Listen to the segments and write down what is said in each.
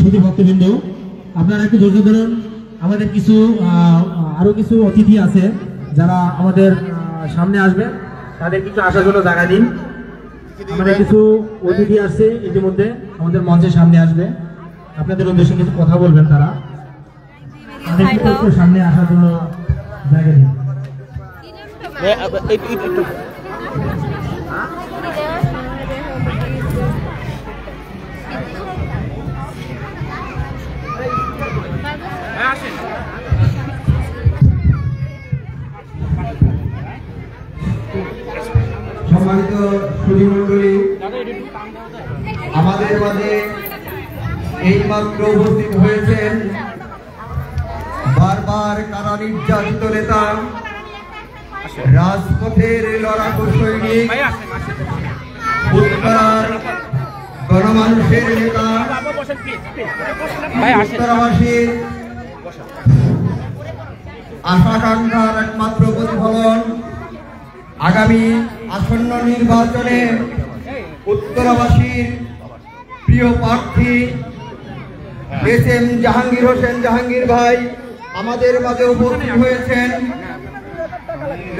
সুধী ভক্তবৃন্দ, আপনারা একটু ধৈর্য ধরুন। আমাদের কিছু আরো কিছু অতিথি আছে যারা আমাদের সামনে আসবে, তাদের কিছু আসার জন্য জায়গা দিন। আমাদের কিছু অতিথি আসছে ইতিমধ্যে আমাদের মঞ্চের সামনে আসবে, আপনাদের উদ্দেশ্যে কিছু কথা বলবেন তারা। সামনে আসার জন্য জায়গা দিন। সম্মানিত সুধী মণ্ডলী, আমাদের মাঝে এইমাত্র উপস্থিত হয়েছেন বারবার কারা নির্যাতিত নেতা, রাজপথের লড়াকু সৈনিক, উত্তরার গণমানুষের নেতা, উত্তরাবাসীর আশাকাঙ্ক্ষার একমাত্র প্রতিফলন আগামী আসন্ন নির্বাচনে উত্তরাবাসীর প্রিয় প্রার্থী এস.এম. জাহাঙ্গীর হোসেন জাহাঙ্গীর ভাই আমাদের মাঝে উপস্থিত হয়েছেন।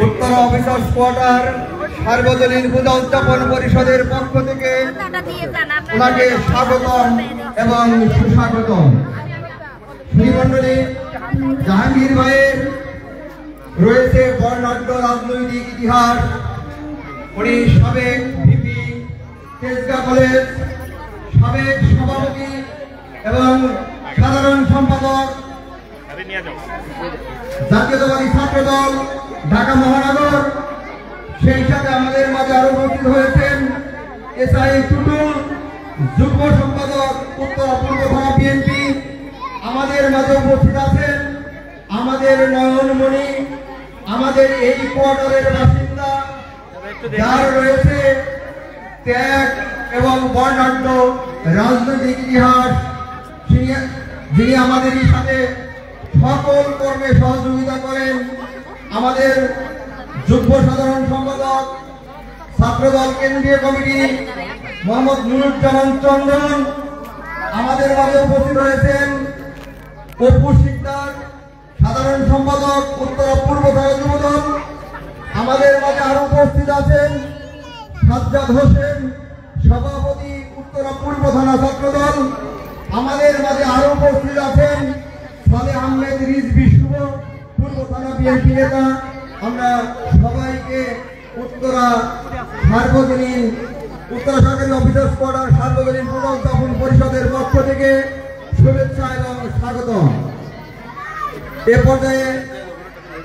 উত্তরা অফিসার্স কোয়ার্টার সার্বজনীন পূজা উদযাপন পরিষদের পক্ষ থেকে ওনাকে স্বাগতম এবং সুস্বাগতম। শ্রীমণ্ডলী, জাহাঙ্গীর ভাইয়ের রয়েছে বর্ণাঢ্য রাজনৈতিক ইতিহাস। উনি সাবেক ভিপি তেজগাঁ কলেজ, সাবেক সভাপতি এবং সাধারণ সম্পাদক জাতীয়তাবাদী ছাত্র দল ঢাকা মহানগর। সেই সাথে আমাদের মাঝে আরো উপস্থিত হয়েছেন এসআই টুটুল, যুগ্ম সম্পাদক উত্তরা পূর্ব থানা বিএনপি। আমাদের মাঝে উপস্থিত আছেন আমাদের নয়নমণি, আমাদের এই কোয়ার্টারের বাসিন্দা, যার রয়েছে ত্যাগ এবং বর্ণাঢ্য রাজনৈতিক ইতিহাস, যিনি আমাদের সাথে সকল কর্মে সহযোগিতা করেন। আমাদের যুগ্ম সাধারণ সম্পাদক ছাত্রদল কেন্দ্রীয় কমিটি মোহাম্মদ নুরুজ্জামান চন্দন। আমাদের মাঝে উপস্থিত রয়েছেন অপু শিকদার, সাধারণ সম্পাদক উত্তরা পূর্ব থানা যুবদল। আমাদের মাঝে আরো উপস্থিত আছেন সাজ্জাদ হোসেন, সভাপতি উত্তরা পূর্ব থানা ছাত্রদল। আমাদের মাঝে আরো উপস্থিত আছেন সালেহ আহমেদ রিজভী শুভ, পূর্ব থানা বিএনপি নেতা। আমরা সবাইকে উত্তরা সার্বজনীন উত্তরা সরকারি অফিসার্স কোয়ার্টার সার্বজনীন পূজা উদযাপন পরিষদের পক্ষ থেকে শুভেচ্ছা এবং স্বাগতম। এ পর্যায়ে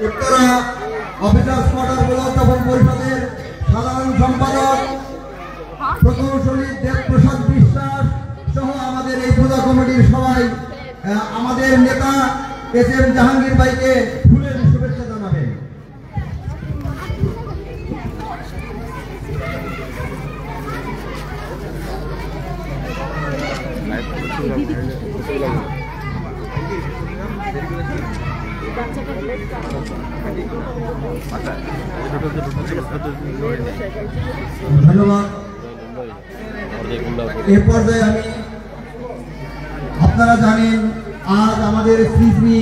উত্তরা অফিসার্স কোয়ার্টার পূজা উদযাপন পরিষদের সাধারণ সম্পাদক প্রকৌশলী দেবপ্রসাদ বিশ্বাস সহ আমাদের এই পূজা কমিটির সবাই আমাদের নেতা এস.এম. জাহাঙ্গীর ভাইকে ফুলের শুভেচ্ছা জানাবেন। ধন্যবাদ। এ পর্যায়ে আমি, আপনারা জানেন আজ আমাদের শ্রী শ্রী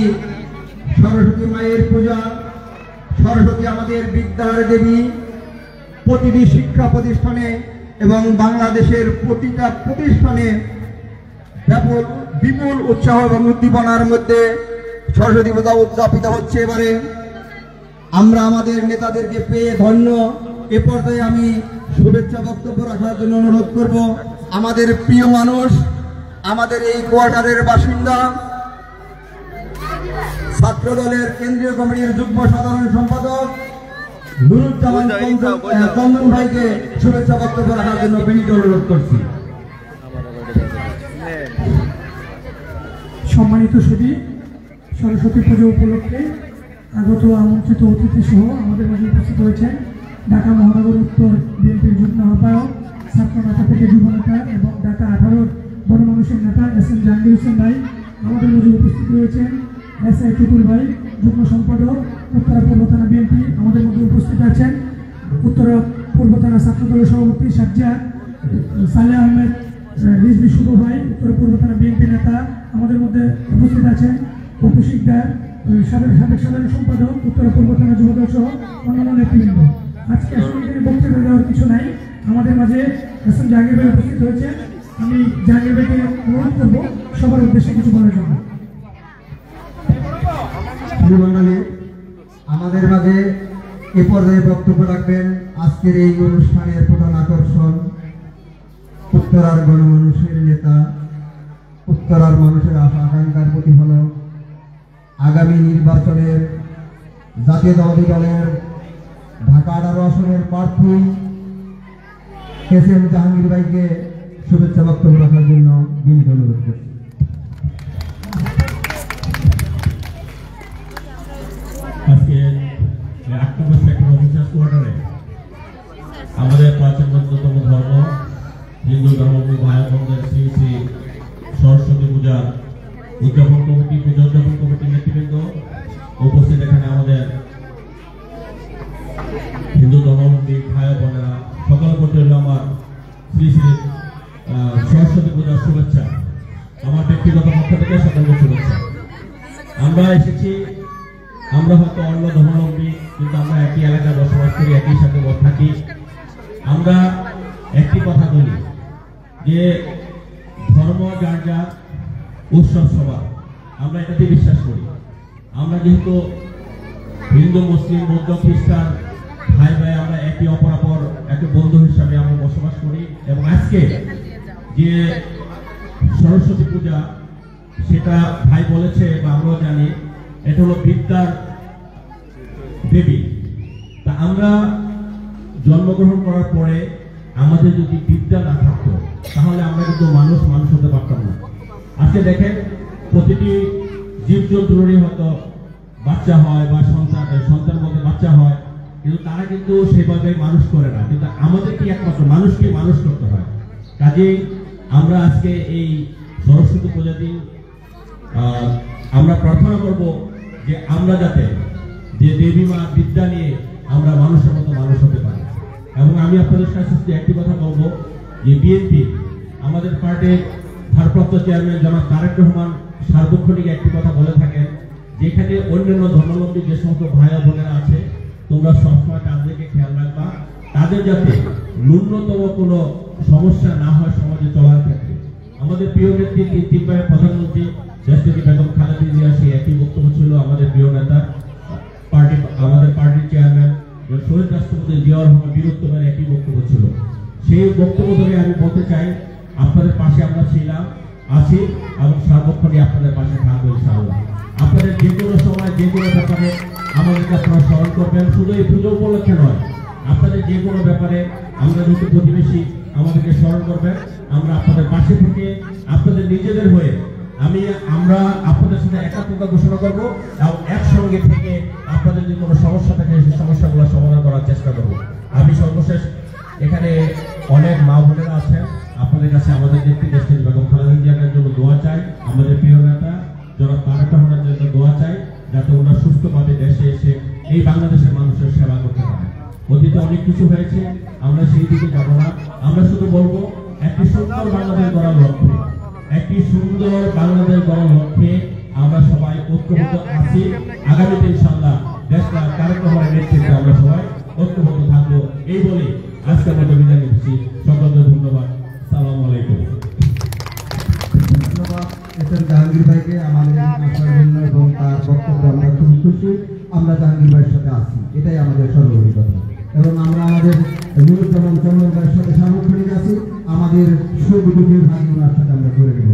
সরস্বতী মায়ের পূজা। সরস্বতী আমাদের বিদ্যার দেবী। প্রতিটি শিক্ষা প্রতিষ্ঠানে এবং বাংলাদেশের প্রতিটা প্রতিষ্ঠানে বিপুল উৎসাহ এবং উদ্দীপনার মধ্যে সরস্বতী পূজা উদযাপিত হচ্ছে। এবারে আমরা আমাদের নেতাদেরকে পেয়ে ধন্য। এ পর্যায়ে আমি শুভেচ্ছা বক্তব্য রাখার জন্য অনুরোধ করব আমাদের প্রিয় মানুষ, আমাদের এই কোয়ার্টারের বাসিন্দা, ছাত্র দলের কেন্দ্রীয় কমিটির যুগ্ম সাধারণ সম্পাদক নুরুজ্জামান চন্দন ভাইকে শুভেচ্ছা বক্তব্য রাখার জন্য বিনীত অনুরোধ করছি। সম্মানিত সুধী, সরস্বতী পুজো উপলক্ষে আগত আমন্ত্রিত অতিথি সহ আমাদের মাঝে উপস্থিত হয়েছেন ঢাকা মহানগর উত্তর বিএনপির যুগ্ম আহ্বায়ক, ছাত্র নেতা থেকে যুব নেতা এবং ঢাকা 18 গণমানুষের নেতা এস.এম. জাহাঙ্গীর হোসেন ভাই। আমাদের মাঝে উপস্থিত রয়েছেন এস.আই. টুটুল ভাই, যুগ্ম সম্পাদক উত্তরা পূর্ব থানা বিএনপি। আমাদের মধ্যে উপস্থিত আছেন উত্তরা পূর্ব থানা ছাত্র দলের সভাপতি সাজ্জাদ, সালেহ আহমেদ রিজভি শুভ ভাই, উত্তরা পূর্ব থানা বিএনপি নেতা। আমাদের মধ্যে উপস্থিত আছেন অপু শিকদার, সাবেক সাধারণ সম্পাদক উত্তরা পূর্ব থানা যুবদল সহ অন্যান্য নেতৃবৃন্দ। আজকে আসলে এখানে বক্তৃতা দেওয়ার কিছু নাই, আমাদের মাঝে এস.এম. জাহাঙ্গীর ভাই উপস্থিত হয়েছে। আমি জাহাঙ্গীর ভাইকে অনুরোধ করবো সবার উদ্দেশ্যে কিছু বলার জন্য। আমাদের মাঝে এ পর্যায়ে বক্তব্য রাখবেন আজকের এই অনুষ্ঠানের প্রধান আকর্ষণ, উত্তরার গণমানুষের নেতা, উত্তরার মানুষের আশা আকাঙ্ক্ষার প্রতিফলক, আগামী নির্বাচনের জাতীয়তাবাদী দলের ঢাকা 18 আসনের প্রার্থী এস.এম. জাহাঙ্গীর ভাইকে শুভেচ্ছা বক্তব্য রাখার জন্য বিনীত অনুরোধ করছি। আজকে 8 নম্বর সেক্টর অফিসার্স কোয়ার্টারে আমাদের প্রাচীন অন্যতম ধর্ম হিন্দু ধর্মাবলম্বী ভাই বোনদের শ্রী শ্রী সরস্বতী পূজা উদযাপন কমিটি, পূজা উদযাপন কমিটির নেতৃবৃন্দ উপস্থিত। এখানে আমাদের হিন্দু ধর্মাবলম্বী ভাই বোনেরা সকল করতে হলো আমার শ্রী শ্রী সরস্বতী পূজার শুভেচ্ছা। আমার ব্যক্তিগত পক্ষ থেকে সকলকে শুভেচ্ছা। আমরা এসেছি, আমরা হয়তো অন্য ধর্মাবলম্বী, কিন্তু আমরা একই এলাকায় বসবাস করি, একই সাথে থাকি। আমরা একটি কথা বলি যে ধর্ম যার যার, উৎসব সবার, আমরা এটাতে বিশ্বাস করি। আমরা যেহেতু হিন্দু, মুসলিম, বৌদ্ধ, খ্রিস্টান ভাই ভাই, আমরা একই অপরাপর একই বন্ধু হিসাবে আমরা বসবাস করি। এবং আজকে যে সরস্বতী পূজা, সেটা ভাই বলেছে বা আমরাও জানি, এটা হলো বিদ্যার দেবী। তা আমরা জন্মগ্রহণ করার পরে আমাদের যদি বিদ্যা না থাকতো তাহলে আমরা কিন্তু মানুষ হতে পারতাম না। আজকে দেখেন, প্রতিটি জীবজন্তুরই হয়তো বাচ্চা হয় বা সন্তান মধ্যে বাচ্চা হয়, কিন্তু তারা কিন্তু সেভাবে মানুষ করে না। কিন্তু আমাদের কি একমাত্র মানুষকে মানুষ করতে হয়। কাজেই আমরা আজকে এই সরস্বতী পূজা দিন আমরা প্রার্থনা করব যে আমরা যাতে যে দেবী মা বিদ্যা নিয়ে আমরা মানুষের মতো মানুষ হতে পারি। এবং আমি আপনাদের কাছে একটি কথা বলবো যে বিএনপি, আমাদের পার্টির ভারপ্রাপ্ত চেয়ারম্যান জনাব তারেক রহমান সার্বক্ষণিক একটি কথা বলে থাকেন, যেখানে অন্যান্য ধর্মাবলম্বী যে সমস্ত ভাই বোনেরা আছে, তোমরা সবসময় তাদেরকে খেয়াল রাখবা, তাদের যাতে ন্যূনতম কোনো সমস্যা না হয় সমাজে চলার ক্ষেত্রে। আমাদের প্রিয় নেত্রী, তিনবারের প্রধানমন্ত্রী দেশনেত্রী বেগম খালেদা জিয়া সেই একই বক্তব্য ছিল। আমাদের প্রিয় নেতা আমাদের পার্টির চেয়ারম্যান শহীদ রাষ্ট্রপতি জিয়াউর রহমান বীরত্তমের একই বক্তব্য ছিল। সেই বক্তব্য ধরে আমি বলতে চাই, আপনাদের পাশে আমরা ছিলাম, আছি এবং সার্বক্ষণিক আপনাদের পাশে থাকবো ইনশাআল্লাহ। আপনাদের যে কোনো সময় যে কোনো ব্যাপারে আমাদেরকে আপনারা স্মরণ করবেন, শুধু এই পুজো উপলক্ষে নয়, আপনাদের যে কোনো ব্যাপারে আমরা যেহেতু প্রতিবেশী, আমাদেরকে স্মরণ করবেন। আমরা আপনাদের পাশে থেকে আপনাদের নিজেদের হয়ে আমরা আপনাদের সাথে একাত্মতা ঘোষণা করবো এবং একসঙ্গে থেকে আপনাদের যে কোনো সমস্যা থাকে সেই সমস্যাগুলো সমাধান করার চেষ্টা করব। আমি সর্বশেষ এখানে অনেক মা বোনেরা আছেন, আপনাদের কাছে আমাদের নেত্রী দেশনেত্রী বেগম খালেদা জিয়ার জন্য দোয়া চাই, আমাদের প্রিয় নেতা জনাব তারেক রহমানের জন্য দোয়া চাই, যাতে ওনারা সুস্থভাবে দেশে এসে এই বাংলাদেশের মানুষের সেবা করতে পারে। অতীতে অনেক কিছু হয়েছে, আমরা সেই দিকে যাব না। আমরা শুধু বলবো, একটি সুন্দর বাংলাদেশ গড়ার লক্ষ্যে, একটি সুন্দর বাংলাদেশ গড়ার লক্ষ্যে আমরা সবাই ঐক্যবদ্ধ আছি। আগামীতে ইনশাআল্লাহ দেশটা তারেক রহমানের নেতৃত্বে আমরা সবাই ঐক্যবদ্ধ থাকবো। এই বলে আজকে আমরা বিদায় নিচ্ছি। সকলকে ধন্যবাদ। আসসালামু আলাইকুম। ধন্যবাদ এস.এম. জাহাঙ্গীর ভাইকে আমাদের আসার জন্য এবং তার বক্তব্য আমরা খুব খুশি। আমরা জাহাঙ্গীর ভাইয়ের সাথে আছি, এটাই আমাদের সর্বোপরি কথা। এবং আমরা আমাদের নুরুজ্জামান চন্দন ভাইয়ের সাথে সার্বক্ষণিক আছি, আমাদের সুখ দুঃখের ভাগ ওনার সাথে আমরা করে নেব।